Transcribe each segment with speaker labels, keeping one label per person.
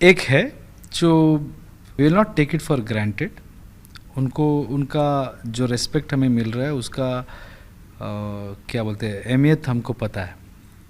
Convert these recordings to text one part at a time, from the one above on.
Speaker 1: एक है जो will not take it for granted, उनको उनका जो रिस्पेक्ट हमें मिल रहा है उसका क्या बोलते हैं अहमियत हमको पता है।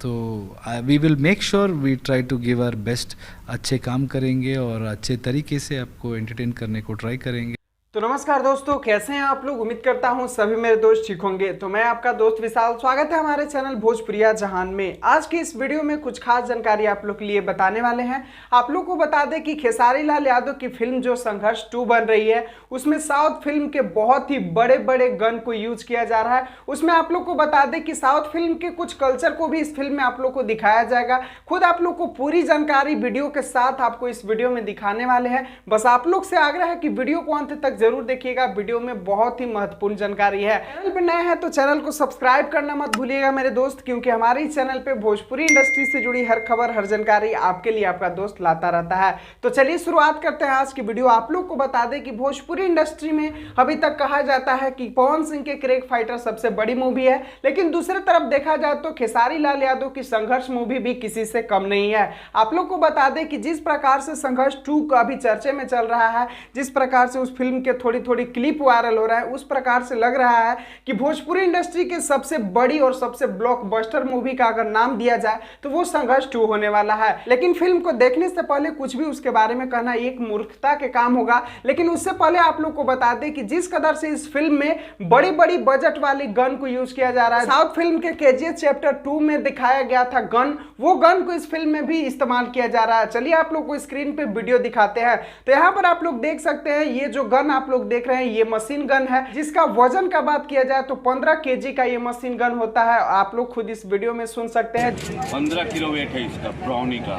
Speaker 1: तो we will make sure we try to give our best, अच्छे काम करेंगे और अच्छे तरीके से आपको एंटरटेन करने को ट्राई करेंगे।
Speaker 2: तो नमस्कार दोस्तों, कैसे हैं आप लोग। उम्मीद करता हूं सभी मेरे दोस्त ठीक होंगे। तो मैं आपका दोस्त विशाल, स्वागत है हमारे चैनल भोजपुरिया जहान में। आज की इस वीडियो में कुछ खास जानकारी आप लोग के लिए बताने वाले हैं। आप लोग को बता दें कि खेसारी लाल यादव की फिल्म जो संघर्ष 2 बन रही है, उसमें साउथ फिल्म के बहुत ही बड़े बड़े गन को यूज किया जा रहा है। उसमें आप लोग को बता दें कि साउथ फिल्म के कुछ कल्चर को भी इस फिल्म में आप लोग को दिखाया जाएगा। खुद आप लोग को पूरी जानकारी वीडियो के साथ आपको इस वीडियो में दिखाने वाले हैं। बस आप लोग से आग्रह है कि वीडियो को अंत तक जरूर देखिएगा, वीडियो में बहुत ही महत्वपूर्ण जानकारी है। चैनल पे नए हैं तो चैनल को सब्सक्राइब करना मत भूलिएगा मेरे दोस्त, क्योंकि हमारे इस चैनल पे भोजपुरी इंडस्ट्री से जुड़ी हर खबर, हर जानकारी आपके लिए आपका दोस्त लाता रहता है। तो चलिए शुरुआत करते हैं आज की वीडियो। आप लोग को बता दें कि भोजपुरी इंडस्ट्री में अभी तक कहा जाता है कि पवन सिंह के क्रेक फाइटर सबसे बड़ी मूवी है, लेकिन दूसरी तरफ देखा जाए तो खेसारी लाल यादव की संघर्ष मूवी भी किसी से कम नहीं है। आप लोग को बता दें कि जिस प्रकार से संघर्ष 2 का अभी चर्चे में चल रहा है, जिस प्रकार से उस फिल्म के थोड़ी क्लिप वायरल हो रहा है, उस प्रकार से लग रहा है कि भोजपुरी इंडस्ट्री के सबसे बड़ी और सबसे ब्लॉकबस्टर मूवी का अगर नाम दिया जाए तो वो संघर्ष 2 होने वाला है। लेकिन फिल्म को देखने से पहले कुछ भी उसके बारे में कहना एक मूर्खता के काम होगा। लेकिन उससे पहले आप लोग को बता दें कि जिस कदर से इस फिल्म में बड़ी बड़ी बजट वाली गन को यूज किया जा रहा है, साउथ फिल्म के केजीएफ चैप्टर 2 में दिखाया गया था गन, वो गन को इस फिल्म में भी इस्तेमाल किया जा रहा है। चलिए आप लोग को स्क्रीन पे वीडियो दिखाते हैं। तो यहाँ पर आप लोग देख सकते हैं, ये जो गन आप लोग देख रहे हैं ये मशीन गन है, जिसका वजन का बात किया जाए तो 15 केजी का ये मशीन गन होता है। आप लोग खुद इस वीडियो में सुन सकते हैं।
Speaker 3: 15 किलो वेट है इसका, ब्राउनी का।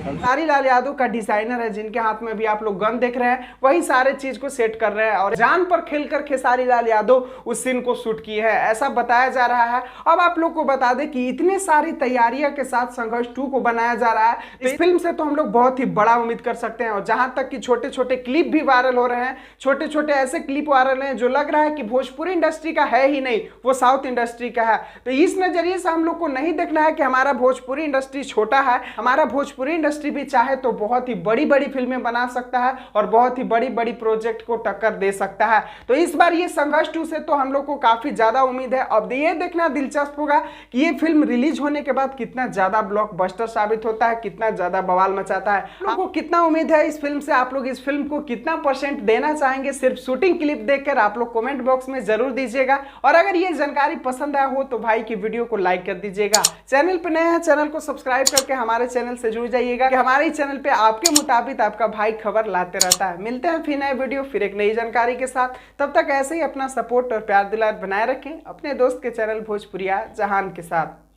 Speaker 2: खेसारी लाल यादव का डिजाइनर है, जिनके हाथ में भी आप लोग गन देख रहे हैं, वही सारे चीज को सेट कर रहे हैं और जान पर खेलकर खेसारी लाल यादव उस सीन को शूट किए हैं, ऐसा बताया जा रहा है। अब आप लोग को बता दें कि इतने सारी तैयारियां के साथ संघर्ष 2 को बनाया जा रहा है। इस फिल्म से तो हम लोग बहुत ही बड़ा उम्मीद कर सकते हैं। और जहां तक कि छोटे छोटे क्लिप भी वायरल हो रहे हैं, छोटे छोटे ऐसे क्लिप वायरल हैं जो लग रहा है कि भोजपुरी इंडस्ट्री का है ही नहीं, वो साउथ इंडस्ट्री का है। तो इस नजरिए से हम लोग को नहीं देखना है कि हमारा भोजपुरी इंडस्ट्री छोटा है। हमारा भोजपुरी इंडस्ट्री भी चाहे तो बहुत ही बड़ी बड़ी फिल्में बना सकता है और बहुत ही बड़ी बड़ी प्रोजेक्ट को टक्कर दे सकता है। तो इस बार ये संघर्ष 2 से तो हम लोग को काफी ज्यादा उम्मीद है। अब ये देखना दिलचस्प होगा कि ये फिल्म रिलीज होने के बाद कितना ज्यादा ब्लॉकबस्टर साबित होता है, कितना ज्यादा बवाल मचाता है। आपको कितना उम्मीद है इस फिल्म से, आप लोग इस फिल्म को कितना % देना चाहेंगे सिर्फ शूटिंग क्लिप देखकर, आप लोग कमेंट बॉक्स में जरूर दीजिएगा। और अगर ये जानकारी पसंद आया हो तो भाई की वीडियो को लाइक कर दीजिएगा। चैनल पे नए हैं, चैनल को सब्सक्राइब करके हमारे चैनल से जुड़ जाइएगा कि हमारे चैनल पे आपके मुताबिक आपका भाई खबर लाते रहता है। मिलते हैं फिर नए वीडियो, फिर एक नई जानकारी के साथ। तब तक ऐसे ही अपना सपोर्ट और प्यार दुलार बनाए रखें अपने दोस्त के चैनल भोजपुरिया जहान के साथ।